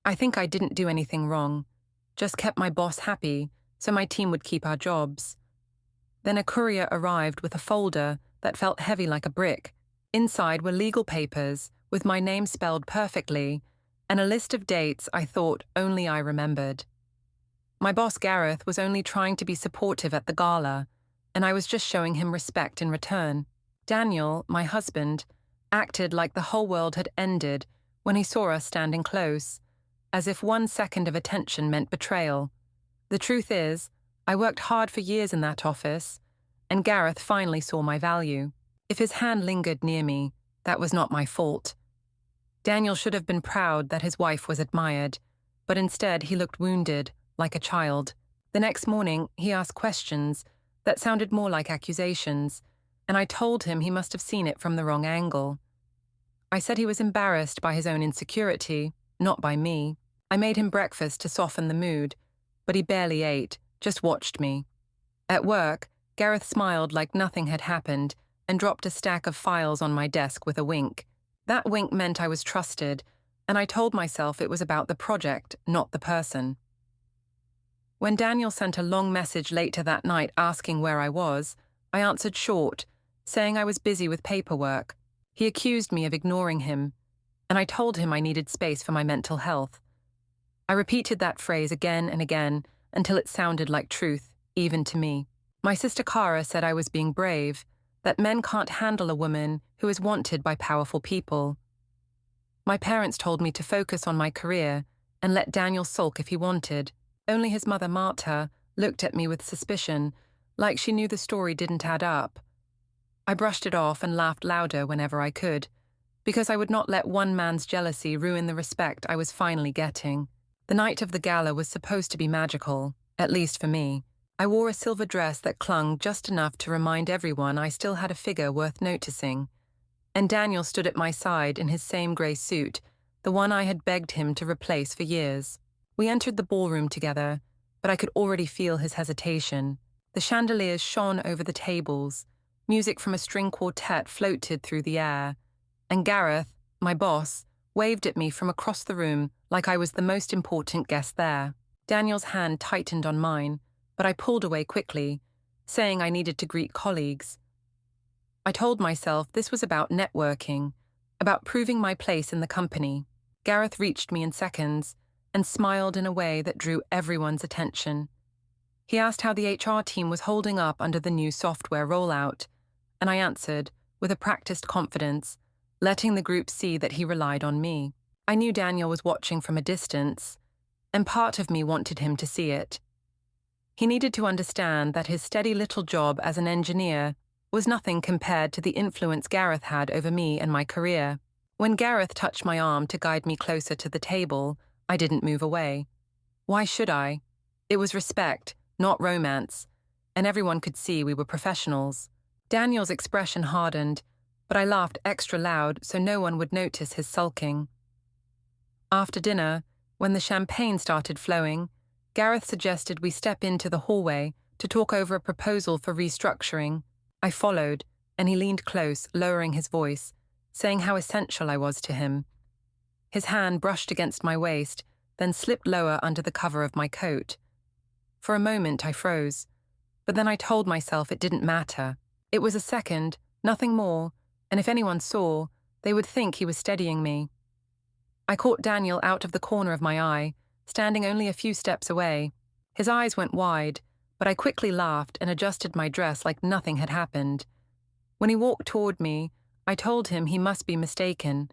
I think I didn't do anything wrong, just kept my boss happy so my team would keep our jobs. Then a courier arrived with a folder that felt heavy like a brick. Inside were legal papers with my name spelled perfectly and a list of dates I thought only I remembered. My boss Gareth was only trying to be supportive at the gala, and I was just showing him respect in return. Daniel, my husband, acted like the whole world had ended when he saw us standing close, as if 1 second of attention meant betrayal. The truth is, I worked hard for years in that office, and Gareth finally saw my value. If his hand lingered near me, that was not my fault. Daniel should have been proud that his wife was admired, but instead he looked wounded, like a child. The next morning, he asked questions that sounded more like accusations, and I told him he must have seen it from the wrong angle. I said he was embarrassed by his own insecurity, not by me. I made him breakfast to soften the mood, but he barely ate, just watched me. At work, Gareth smiled like nothing had happened and dropped a stack of files on my desk with a wink. That wink meant I was trusted, and I told myself it was about the project, not the person. When Daniel sent a long message later that night asking where I was, I answered short, saying I was busy with paperwork. He accused me of ignoring him, and I told him I needed space for my mental health. I repeated that phrase again and again until it sounded like truth, even to me. My sister Cara said I was being brave, that men can't handle a woman who is wanted by powerful people. My parents told me to focus on my career and let Daniel sulk if he wanted. Only his mother Marta looked at me with suspicion, like she knew the story didn't add up. I brushed it off and laughed louder whenever I could, because I would not let one man's jealousy ruin the respect I was finally getting. The night of the gala was supposed to be magical, at least for me. I wore a silver dress that clung just enough to remind everyone I still had a figure worth noticing. And Daniel stood at my side in his same grey suit, the one I had begged him to replace for years. We entered the ballroom together, but I could already feel his hesitation. The chandeliers shone over the tables, music from a string quartet floated through the air, and Gareth, my boss, waved at me from across the room like I was the most important guest there. Daniel's hand tightened on mine, but I pulled away quickly, saying I needed to greet colleagues. I told myself this was about networking, about proving my place in the company. Gareth reached me in seconds and smiled in a way that drew everyone's attention. He asked how the HR team was holding up under the new software rollout, and I answered, with a practiced confidence, letting the group see that he relied on me. I knew Daniel was watching from a distance, and part of me wanted him to see it. He needed to understand that his steady little job as an engineer was nothing compared to the influence Gareth had over me and my career. When Gareth touched my arm to guide me closer to the table, I didn't move away. Why should I? It was respect, not romance, and everyone could see we were professionals. Daniel's expression hardened, but I laughed extra loud so no one would notice his sulking. After dinner, when the champagne started flowing, Gareth suggested we step into the hallway to talk over a proposal for restructuring. I followed, and he leaned close, lowering his voice, saying how essential I was to him. His hand brushed against my waist, then slipped lower under the cover of my coat. For a moment I froze, but then I told myself it didn't matter. It was a second, nothing more, and if anyone saw, they would think he was steadying me. I caught Daniel out of the corner of my eye, standing only a few steps away. His eyes went wide, but I quickly laughed and adjusted my dress like nothing had happened. When he walked toward me, I told him he must be mistaken,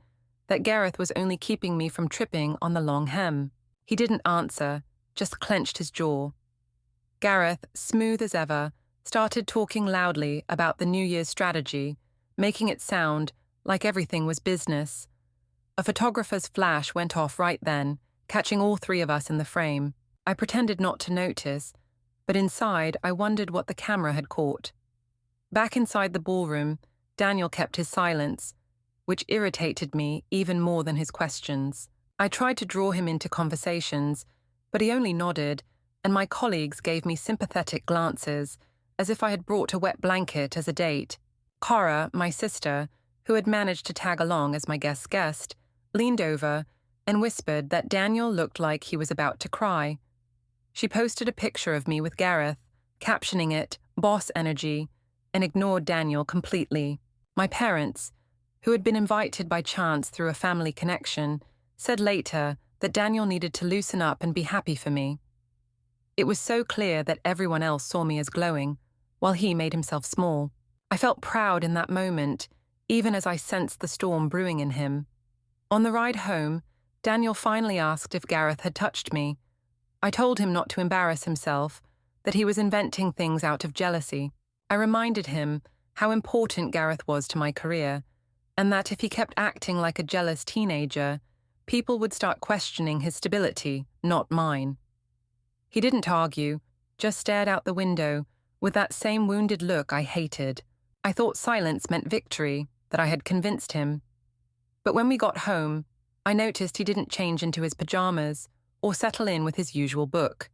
that Gareth was only keeping me from tripping on the long hem. He didn't answer, just clenched his jaw. Gareth, smooth as ever, started talking loudly about the New Year's strategy, making it sound like everything was business. A photographer's flash went off right then, catching all three of us in the frame. I pretended not to notice, but inside I wondered what the camera had caught. Back inside the ballroom, Daniel kept his silence, which irritated me even more than his questions. I tried to draw him into conversations, but he only nodded, and my colleagues gave me sympathetic glances, as if I had brought a wet blanket as a date. Cara, my sister, who had managed to tag along as my guest's guest, leaned over, and whispered that Daniel looked like he was about to cry. She posted a picture of me with Gareth, captioning it, "Boss Energy," and ignored Daniel completely. My parents, who had been invited by chance through a family connection, said later that Daniel needed to loosen up and be happy for me. It was so clear that everyone else saw me as glowing, while he made himself small. I felt proud in that moment, even as I sensed the storm brewing in him. On the ride home, Daniel finally asked if Gareth had touched me. I told him not to embarrass himself, that he was inventing things out of jealousy. I reminded him how important Gareth was to my career, and that if he kept acting like a jealous teenager, people would start questioning his stability, not mine. He didn't argue, just stared out the window, with that same wounded look I hated. I thought silence meant victory, that I had convinced him. But when we got home, I noticed he didn't change into his pajamas or settle in with his usual book.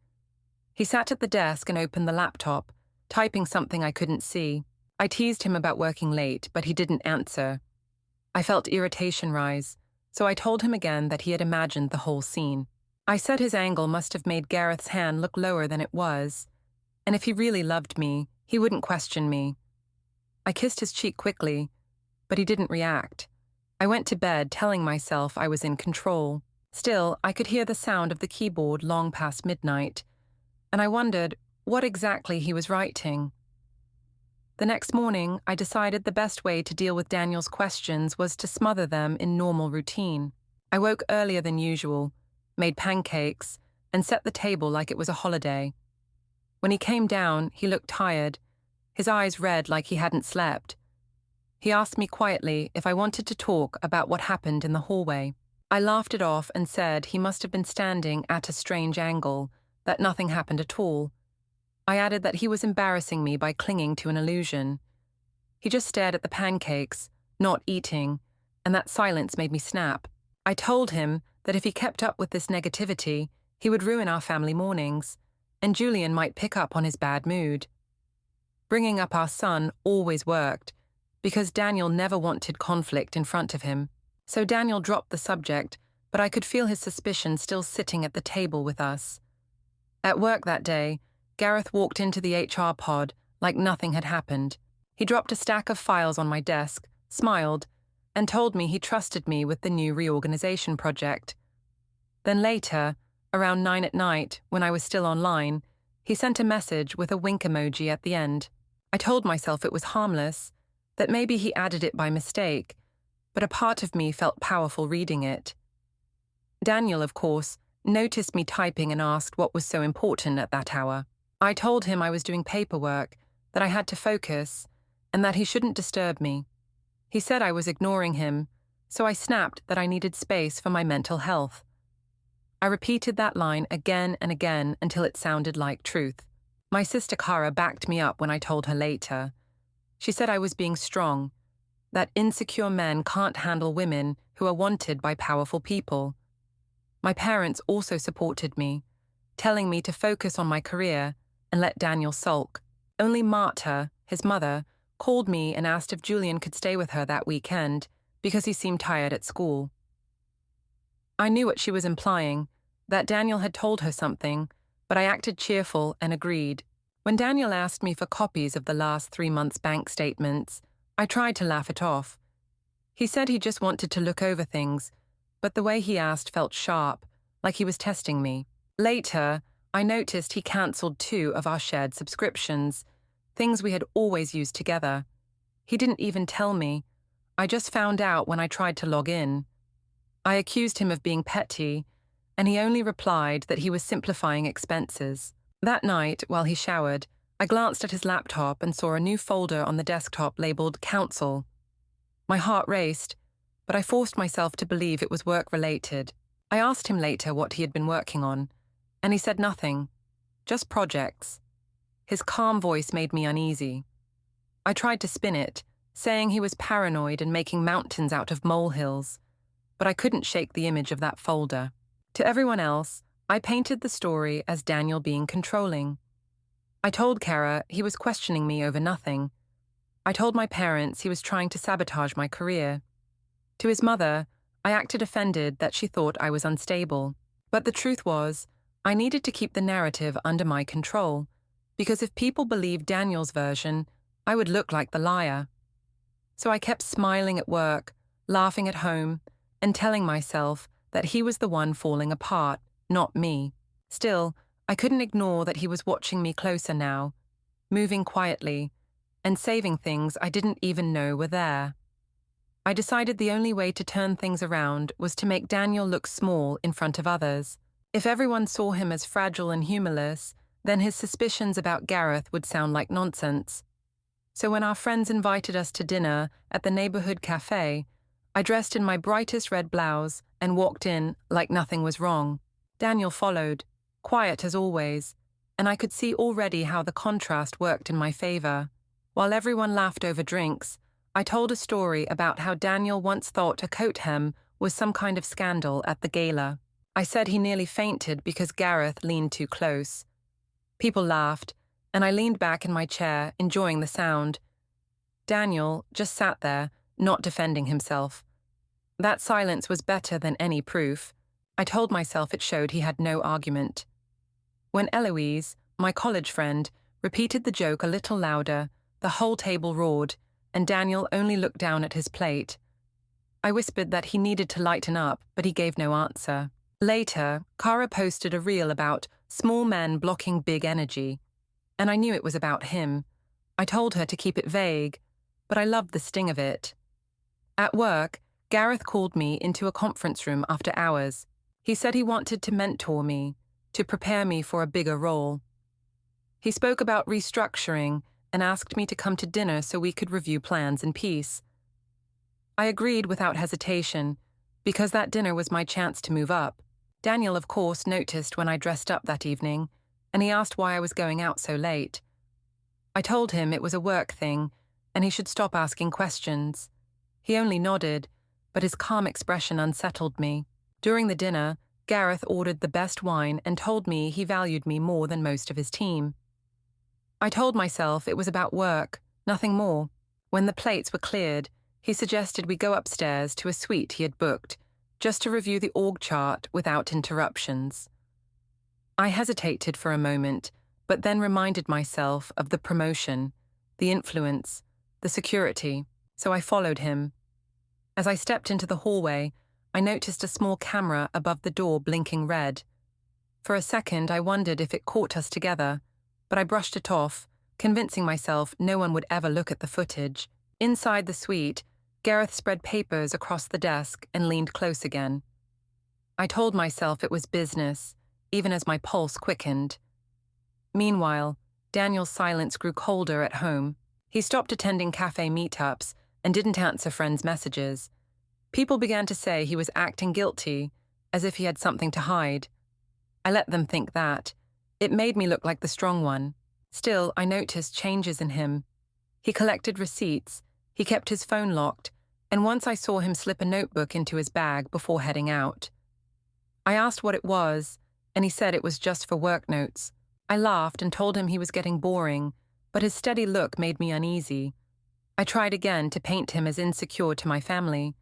He sat at the desk and opened the laptop, typing something I couldn't see. I teased him about working late, but he didn't answer. I felt irritation rise, so I told him again that he had imagined the whole scene. I said his angle must have made Gareth's hand look lower than it was, and if he really loved me, he wouldn't question me. I kissed his cheek quickly, but he didn't react. I went to bed telling myself I was in control. Still, I could hear the sound of the keyboard long past midnight, and I wondered what exactly he was writing. The next morning, I decided the best way to deal with Daniel's questions was to smother them in normal routine. I woke earlier than usual, made pancakes, and set the table like it was a holiday. When he came down, he looked tired, his eyes red like he hadn't slept. He asked me quietly if I wanted to talk about what happened in the hallway. I laughed it off and said he must have been standing at a strange angle, that nothing happened at all. I added that he was embarrassing me by clinging to an illusion. He just stared at the pancakes, not eating, and that silence made me snap. I told him that if he kept up with this negativity, he would ruin our family mornings, and Julian might pick up on his bad mood. Bringing up our son always worked, because Daniel never wanted conflict in front of him. So Daniel dropped the subject, but I could feel his suspicion still sitting at the table with us. At work that day, Gareth walked into the HR pod like nothing had happened. He dropped a stack of files on my desk, smiled, and told me he trusted me with the new reorganization project. Then later, around 9 at night, when I was still online, he sent a message with a wink emoji at the end. I told myself it was harmless, that maybe he added it by mistake, but a part of me felt powerful reading it. Daniel, of course, noticed me typing and asked what was so important at that hour. I told him I was doing paperwork, that I had to focus, and that he shouldn't disturb me. He said I was ignoring him, so I snapped that I needed space for my mental health. I repeated that line again and again until it sounded like truth. My sister Cara backed me up when I told her later. She said I was being strong, that insecure men can't handle women who are wanted by powerful people. My parents also supported me, telling me to focus on my career and let Daniel sulk. Only Marta, his mother, called me and asked if Julian could stay with her that weekend because he seemed tired at school. I knew what she was implying, that Daniel had told her something, but I acted cheerful and agreed. When Daniel asked me for copies of the last 3 months' bank statements, I tried to laugh it off. He said he just wanted to look over things, but the way he asked felt sharp, like he was testing me. Later, I noticed he cancelled 2 of our shared subscriptions, things we had always used together. He didn't even tell me. I just found out when I tried to log in. I accused him of being petty, and he only replied that he was simplifying expenses. That night, while he showered, I glanced at his laptop and saw a new folder on the desktop labeled Counsel. My heart raced, but I forced myself to believe it was work-related. I asked him later what he had been working on, and he said nothing, just projects. His calm voice made me uneasy. I tried to spin it, saying he was paranoid and making mountains out of molehills, but I couldn't shake the image of that folder. To everyone else, I painted the story as Daniel being controlling. I told Kara he was questioning me over nothing. I told my parents he was trying to sabotage my career. To his mother, I acted offended that she thought I was unstable. But the truth was, I needed to keep the narrative under my control, because if people believed Daniel's version, I would look like the liar. So I kept smiling at work, laughing at home, and telling myself that he was the one falling apart, not me. Still, I couldn't ignore that he was watching me closer now, moving quietly, and saving things I didn't even know were there. I decided the only way to turn things around was to make Daniel look small in front of others. If everyone saw him as fragile and humorless, then his suspicions about Gareth would sound like nonsense. So when our friends invited us to dinner at the neighborhood cafe, I dressed in my brightest red blouse and walked in like nothing was wrong. Daniel followed, quiet as always, and I could see already how the contrast worked in my favor. While everyone laughed over drinks, I told a story about how Daniel once thought a coat hem was some kind of scandal at the gala. I said he nearly fainted because Gareth leaned too close. People laughed, and I leaned back in my chair, enjoying the sound. Daniel just sat there, not defending himself. That silence was better than any proof. I told myself it showed he had no argument. When Eloise, my college friend, repeated the joke a little louder, the whole table roared, and Daniel only looked down at his plate. I whispered that he needed to lighten up, but he gave no answer. Later, Kara posted a reel about small men blocking big energy, and I knew it was about him. I told her to keep it vague, but I loved the sting of it. At work, Gareth called me into a conference room after hours. He said he wanted to mentor me, to prepare me for a bigger role. He spoke about restructuring and asked me to come to dinner so we could review plans in peace. I agreed without hesitation, because that dinner was my chance to move up. Daniel, of course, noticed when I dressed up that evening, and he asked why I was going out so late. I told him it was a work thing, and he should stop asking questions. He only nodded, but his calm expression unsettled me. During the dinner, Gareth ordered the best wine and told me he valued me more than most of his team. I told myself it was about work, nothing more. When the plates were cleared, he suggested we go upstairs to a suite he had booked, just to review the org chart without interruptions. I hesitated for a moment, but then reminded myself of the promotion, the influence, the security, so I followed him. As I stepped into the hallway, I noticed a small camera above the door blinking red. For a second, I wondered if it caught us together, but I brushed it off, convincing myself no one would ever look at the footage. Inside the suite, Gareth spread papers across the desk and leaned close again. I told myself it was business, even as my pulse quickened. Meanwhile, Daniel's silence grew colder at home. He stopped attending cafe meetups and didn't answer friends' messages. People began to say he was acting guilty, as if he had something to hide. I let them think that. It made me look like the strong one. Still, I noticed changes in him. He collected receipts, he kept his phone locked, and once I saw him slip a notebook into his bag before heading out. I asked what it was, and he said it was just for work notes. I laughed and told him he was getting boring, but his steady look made me uneasy. I tried again to paint him as insecure to my family.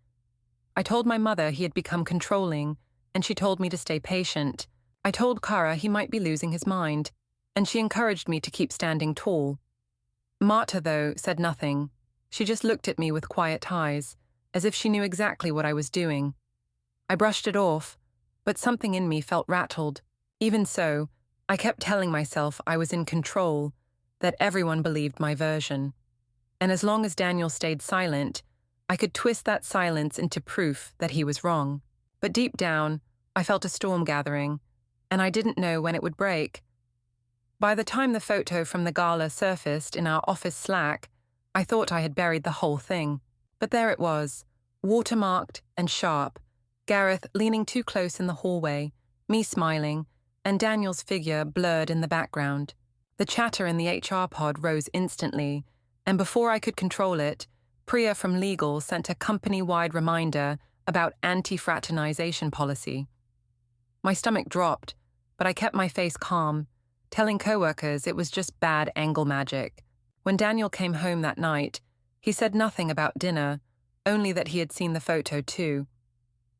I told my mother he had become controlling, and she told me to stay patient. I told Kara he might be losing his mind, and she encouraged me to keep standing tall. Marta, though, said nothing. She just looked at me with quiet eyes, as if she knew exactly what I was doing. I brushed it off, but something in me felt rattled. Even so, I kept telling myself I was in control, that everyone believed my version. And as long as Daniel stayed silent, I could twist that silence into proof that he was wrong. But deep down, I felt a storm gathering, and I didn't know when it would break. By the time the photo from the gala surfaced in our office Slack, I thought I had buried the whole thing. But there it was, watermarked and sharp, Gareth leaning too close in the hallway, me smiling, and Daniel's figure blurred in the background. The chatter in the HR pod rose instantly, and before I could control it, Priya from legal sent a company-wide reminder about anti-fraternization policy. My stomach dropped, but I kept my face calm, telling coworkers it was just bad angle magic. When Daniel came home that night, he said nothing about dinner, only that he had seen the photo too.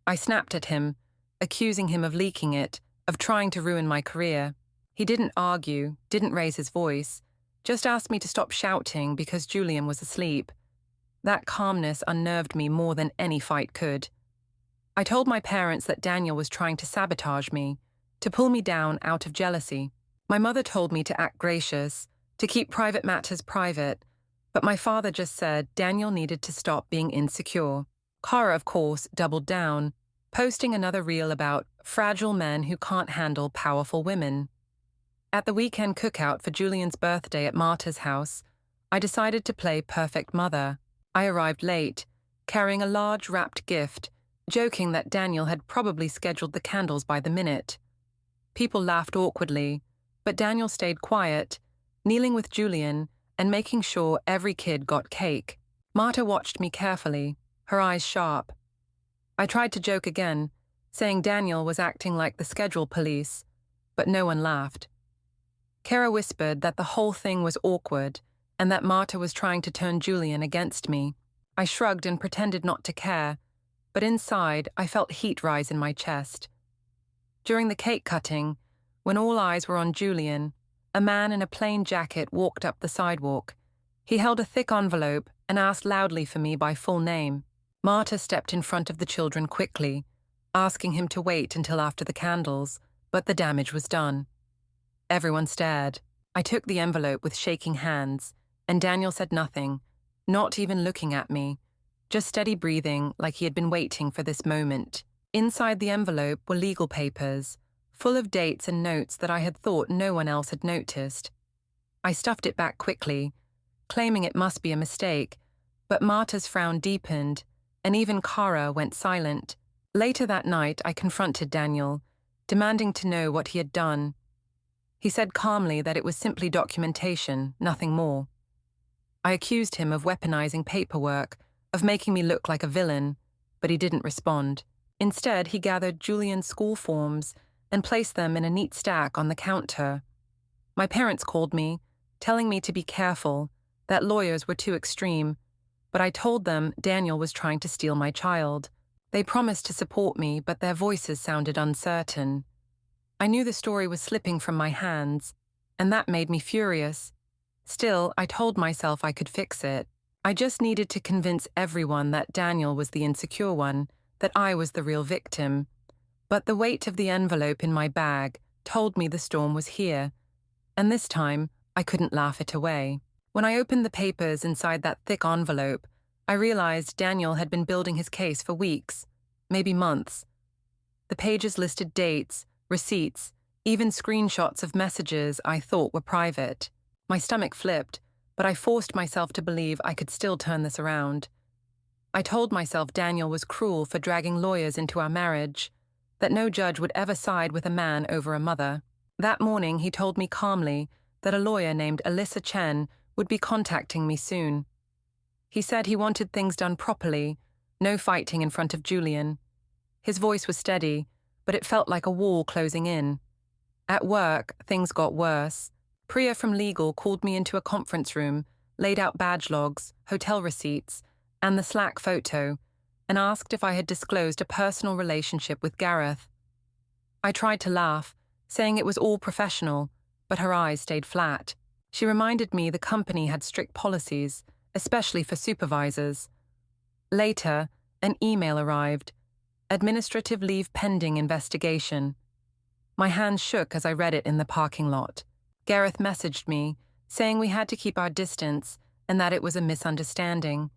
I snapped at him, accusing him of leaking it, of trying to ruin my career. He didn't argue, didn't raise his voice, just asked me to stop shouting because Julian was asleep. That calmness unnerved me more than any fight could. I told my parents that Daniel was trying to sabotage me, to pull me down out of jealousy. My mother told me to act gracious, to keep private matters private, but my father just said Daniel needed to stop being insecure. Kara, of course, doubled down, posting another reel about fragile men who can't handle powerful women. At the weekend cookout for Julian's birthday at Marta's house, I decided to play perfect mother. I arrived late, carrying a large wrapped gift, joking that Daniel had probably scheduled the candles by the minute. People laughed awkwardly, but Daniel stayed quiet, kneeling with Julian and making sure every kid got cake. Marta watched me carefully, her eyes sharp. I tried to joke again, saying Daniel was acting like the schedule police, but no one laughed. Kara whispered that the whole thing was awkward and that Marta was trying to turn Julian against me. I shrugged and pretended not to care, but inside I felt heat rise in my chest. During the cake cutting, when all eyes were on Julian, a man in a plain jacket walked up the sidewalk. He held a thick envelope and asked loudly for me by full name. Marta stepped in front of the children quickly, asking him to wait until after the candles, but the damage was done. Everyone stared. I took the envelope with shaking hands, and Daniel said nothing, not even looking at me, just steady breathing like he had been waiting for this moment. Inside the envelope were legal papers, full of dates and notes that I had thought no one else had noticed. I stuffed it back quickly, claiming it must be a mistake, but Marta's frown deepened, and even Kara went silent. Later that night, I confronted Daniel, demanding to know what he had done. He said calmly that it was simply documentation, nothing more. I accused him of weaponizing paperwork, of making me look like a villain, but he didn't respond. Instead, he gathered Julian's school forms and placed them in a neat stack on the counter. My parents called me, telling me to be careful, that lawyers were too extreme, but I told them Daniel was trying to steal my child. They promised to support me, but their voices sounded uncertain. I knew the story was slipping from my hands, and that made me furious. Still, I told myself I could fix it. I just needed to convince everyone that Daniel was the insecure one, that I was the real victim. But the weight of the envelope in my bag told me the storm was here, and this time I couldn't laugh it away. When I opened the papers inside that thick envelope, I realized Daniel had been building his case for weeks, maybe months. The pages listed dates, receipts, even screenshots of messages I thought were private. My stomach flipped, but I forced myself to believe I could still turn this around. I told myself Daniel was cruel for dragging lawyers into our marriage, that no judge would ever side with a man over a mother. That morning, he told me calmly that a lawyer named Alyssa Chen would be contacting me soon. He said he wanted things done properly, no fighting in front of Julian. His voice was steady, but it felt like a wall closing in. At work, things got worse. Priya from legal called me into a conference room, laid out badge logs, hotel receipts, and the Slack photo, and asked if I had disclosed a personal relationship with Gareth. I tried to laugh, saying it was all professional, but her eyes stayed flat. She reminded me the company had strict policies, especially for supervisors. Later, an email arrived. Administrative leave pending investigation. My hands shook as I read it in the parking lot. Gareth messaged me, saying we had to keep our distance and that it was a misunderstanding.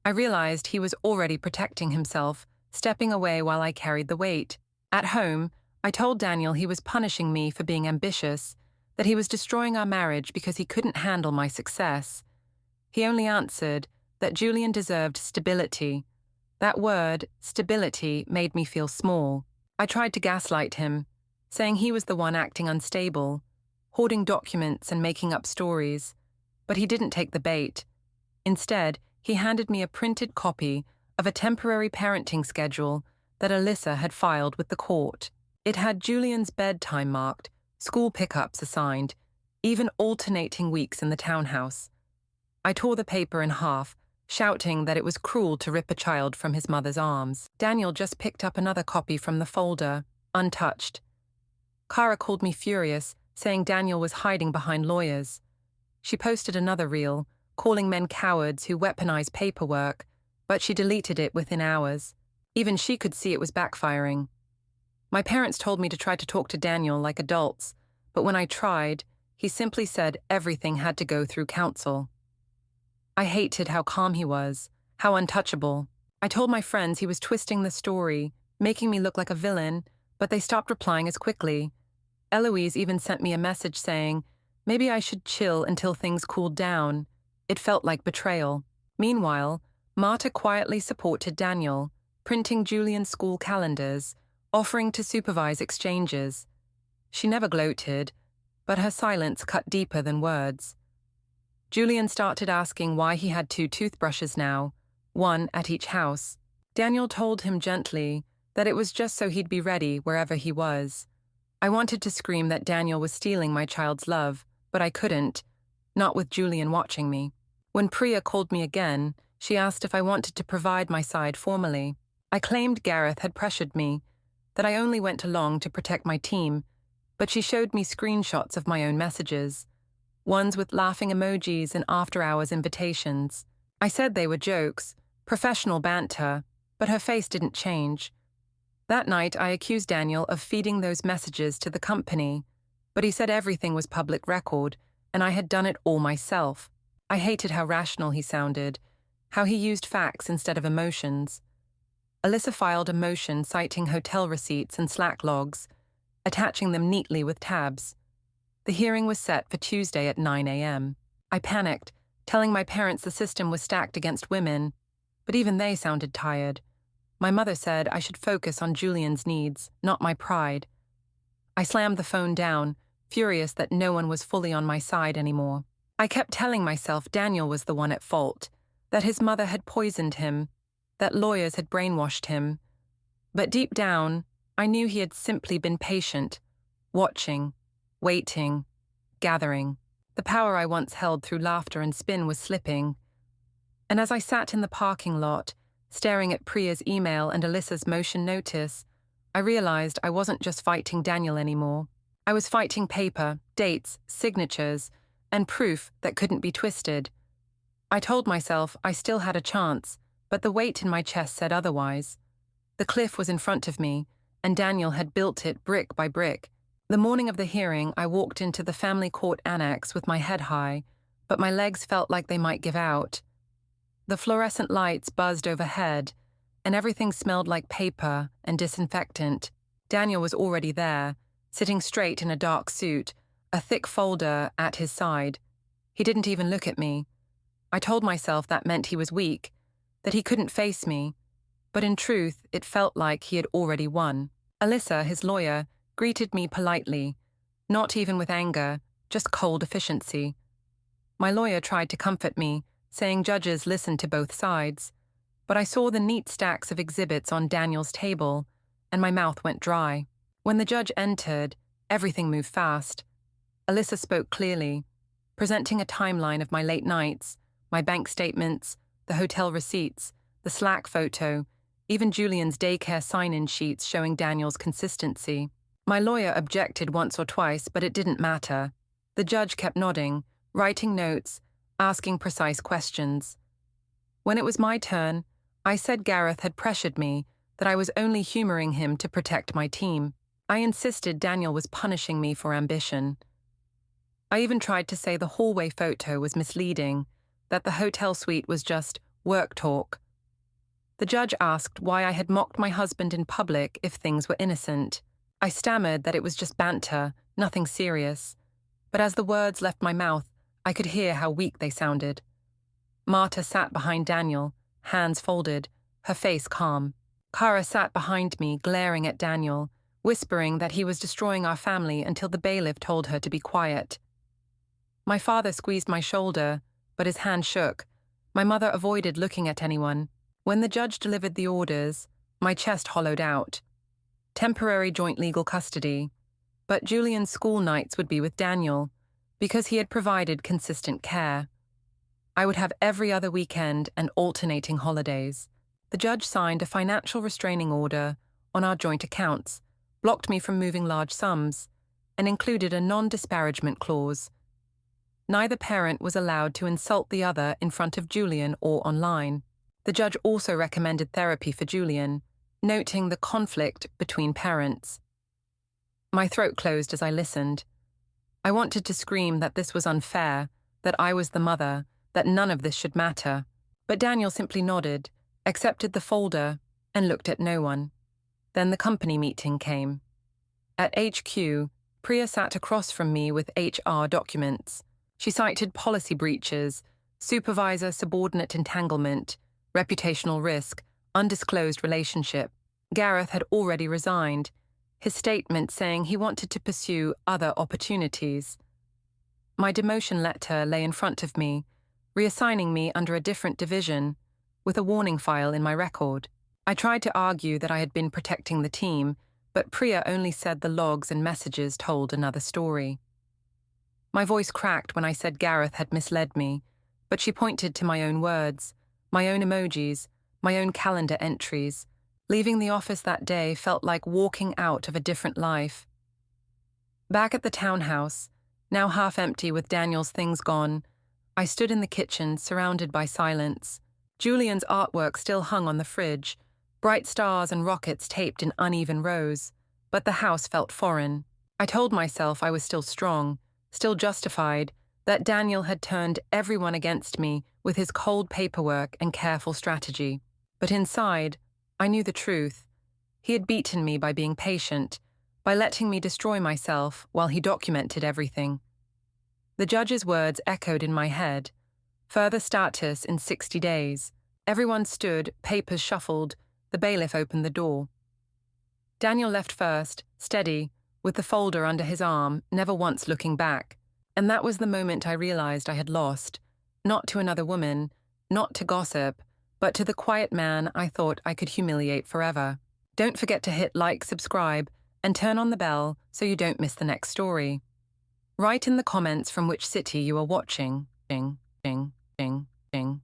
I realized he was already protecting himself, stepping away while I carried the weight. At home, I told Daniel he was punishing me for being ambitious, that he was destroying our marriage because he couldn't handle my success. He only answered that Julian deserved stability. That word, stability, made me feel small. I tried to gaslight him, saying he was the one acting unstable, hoarding documents and making up stories, but he didn't take the bait. Instead, he handed me a printed copy of a temporary parenting schedule that Alyssa had filed with the court. It had Julian's bedtime marked, school pickups assigned, even alternating weeks in the townhouse. I tore the paper in half, shouting that it was cruel to rip a child from his mother's arms. Daniel just picked up another copy from the folder, untouched. Kara called me furious, saying Daniel was hiding behind lawyers. She posted another reel, calling men cowards who weaponize paperwork, but she deleted it within hours. Even she could see it was backfiring. My parents told me to try to talk to Daniel like adults, but when I tried, he simply said everything had to go through counsel. I hated how calm he was, how untouchable. I told my friends he was twisting the story, making me look like a villain, but they stopped replying as quickly. Eloise even sent me a message saying, maybe I should chill until things cooled down. It felt like betrayal. Meanwhile, Marta quietly supported Daniel, printing Julian's school calendars, offering to supervise exchanges. She never gloated, but her silence cut deeper than words. Julian started asking why he had 2 toothbrushes now, one at each house. Daniel told him gently that it was just so he'd be ready wherever he was. I wanted to scream that Daniel was stealing my child's love, but I couldn't, not with Julian watching me. When Priya called me again, she asked if I wanted to provide my side formally. I claimed Gareth had pressured me, that I only went along to protect my team, but she showed me screenshots of my own messages, ones with laughing emojis and after-hours invitations. I said they were jokes, professional banter, but her face didn't change. That night, I accused Daniel of feeding those messages to the company, but he said everything was public record, and I had done it all myself. I hated how rational he sounded, how he used facts instead of emotions. Alyssa filed a motion citing hotel receipts and Slack logs, attaching them neatly with tabs. The hearing was set for Tuesday at 9 a.m. I panicked, telling my parents the system was stacked against women, but even they sounded tired. My mother said I should focus on Julian's needs, not my pride. I slammed the phone down, furious that no one was fully on my side anymore. I kept telling myself Daniel was the one at fault, that his mother had poisoned him, that lawyers had brainwashed him. But deep down, I knew he had simply been patient, watching, waiting, gathering. The power I once held through laughter and spin was slipping. And as I sat in the parking lot, staring at Priya's email and Alyssa's motion notice, I realized I wasn't just fighting Daniel anymore. I was fighting paper, dates, signatures, and proof that couldn't be twisted. I told myself I still had a chance, but the weight in my chest said otherwise. The cliff was in front of me, and Daniel had built it brick by brick. The morning of the hearing, I walked into the family court annex with my head high, but my legs felt like they might give out. The fluorescent lights buzzed overhead, and everything smelled like paper and disinfectant. Daniel was already there, sitting straight in a dark suit, a thick folder at his side. He didn't even look at me. I told myself that meant he was weak, that he couldn't face me, but in truth, it felt like he had already won. Alyssa, his lawyer, greeted me politely, not even with anger, just cold efficiency. My lawyer tried to comfort me, saying judges listened to both sides, but I saw the neat stacks of exhibits on Daniel's table, and my mouth went dry. When the judge entered, everything moved fast. Alyssa spoke clearly, presenting a timeline of my late nights, my bank statements, the hotel receipts, the Slack photo, even Julian's daycare sign-in sheets showing Daniel's consistency. My lawyer objected once or twice, but it didn't matter. The judge kept nodding, writing notes, asking precise questions. When it was my turn, I said Gareth had pressured me, that I was only humoring him to protect my team. I insisted Daniel was punishing me for ambition. I even tried to say the hallway photo was misleading, that the hotel suite was just work talk. The judge asked why I had mocked my husband in public if things were innocent. I stammered that it was just banter, nothing serious. But as the words left my mouth, I could hear how weak they sounded. Marta sat behind Daniel, hands folded, her face calm. Kara sat behind me, glaring at Daniel, whispering that he was destroying our family until the bailiff told her to be quiet. My father squeezed my shoulder, but his hand shook. My mother avoided looking at anyone. When the judge delivered the orders, my chest hollowed out. Temporary joint legal custody, but Julian's school nights would be with Daniel, because he had provided consistent care. I would have every other weekend and alternating holidays. The judge signed a financial restraining order on our joint accounts, blocked me from moving large sums, and included a non-disparagement clause. Neither parent was allowed to insult the other in front of Julian or online. The judge also recommended therapy for Julian, noting the conflict between parents. My throat closed as I listened. I wanted to scream that this was unfair, that I was the mother, that none of this should matter. But Daniel simply nodded, accepted the folder, and looked at no one. Then the company meeting came. At HQ, Priya sat across from me with HR documents. She cited policy breaches, supervisor-subordinate entanglement, reputational risk, undisclosed relationship. Gareth had already resigned, his statement saying he wanted to pursue other opportunities. My demotion letter lay in front of me, reassigning me under a different division, with a warning file in my record. I tried to argue that I had been protecting the team, but Priya only said the logs and messages told another story. My voice cracked when I said Gareth had misled me, but she pointed to my own words, my own emojis, my own calendar entries. Leaving the office that day felt like walking out of a different life. Back at the townhouse, now half empty with Daniel's things gone, I stood in the kitchen surrounded by silence. Julian's artwork still hung on the fridge, bright stars and rockets taped in uneven rows, but the house felt foreign. I told myself I was still strong, still justified, that Daniel had turned everyone against me with his cold paperwork and careful strategy. But inside, I knew the truth. He had beaten me by being patient, by letting me destroy myself while he documented everything. The judge's words echoed in my head. Further status in 60 days. Everyone stood, papers shuffled. The bailiff opened the door. Daniel left first, steady, with the folder under his arm, never once looking back. And that was the moment I realized I had lost. Not to another woman, not to gossip, but to the quiet man I thought I could humiliate forever. Don't forget to hit like, subscribe, and turn on the bell so you don't miss the next story. Write in the comments from which city you are watching. Ding, ding, ding, ding.